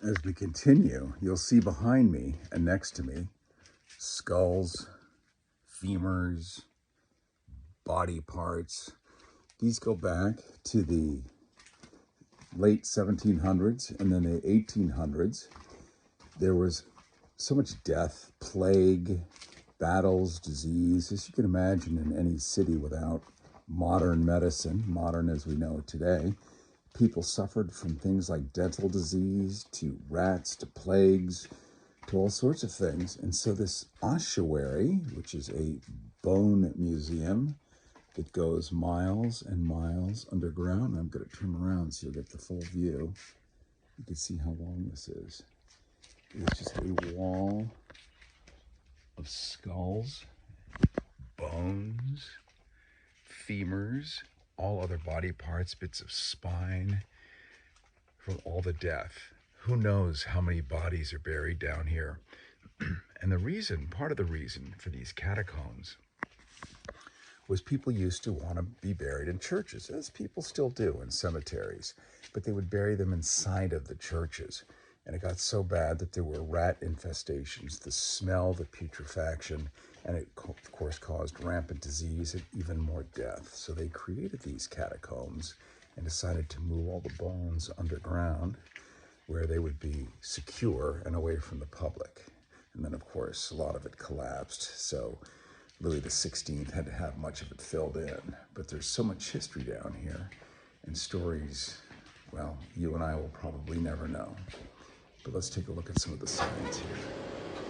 As we continue, you'll see behind me and next to me skulls, femurs, body parts. These go back to the late 1700s and then the 1800s. There was so much death, plague, battles, disease, as you can imagine in any city without modern medicine, modern as we know it today. People suffered from things like dental disease, to rats, to plagues, to all sorts of things. And so this ossuary, which is a bone museum that goes miles and miles underground. I'm going to turn around so you'll get the full view. You can see how long this is. It's just a wall of skulls, bones, femurs, all other body parts, bits of spine, from all the death. Who knows how many bodies are buried down here? And part of the reason for these catacombs was people used to want to be buried in churches, as people still do in cemeteries, but they would bury them inside of the churches. And it got so bad that there were rat infestations, the smell, the putrefaction, and it, of course, caused rampant disease and even more death. So they created these catacombs and decided to move all the bones underground where they would be secure and away from the public. And then, of course, a lot of it collapsed. So Louis XVI had to have much of it filled in. But there's so much history down here and stories, well, you and I will probably never know. But let's take a look at some of the signs here.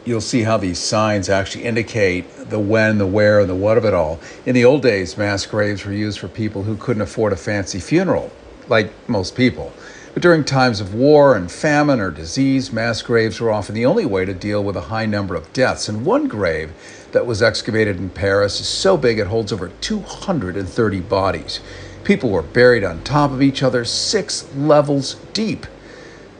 You'll see how these signs actually indicate the when, the where, and the what of it all. In the old days, mass graves were used for people who couldn't afford a fancy funeral, like most people. But during times of war and famine or disease, mass graves were often the only way to deal with a high number of deaths. And one grave that was excavated in Paris is so big it holds over 230 bodies. People were buried on top of each other, 6 levels deep.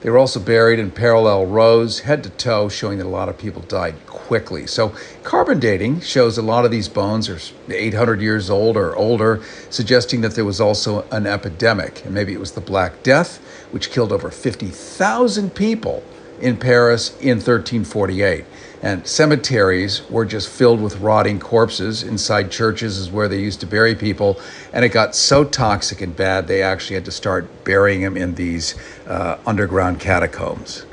They were also buried in parallel rows, head to toe, showing that a lot of people died quickly. So carbon dating shows a lot of these bones are 800 years old or older, suggesting that there was also an epidemic. And maybe it was the Black Death, which killed over 50,000 people in Paris in 1348. And cemeteries were just filled with rotting corpses. Inside churches is where they used to bury people. And it got so toxic and bad, they actually had to start burying them in these underground catacombs.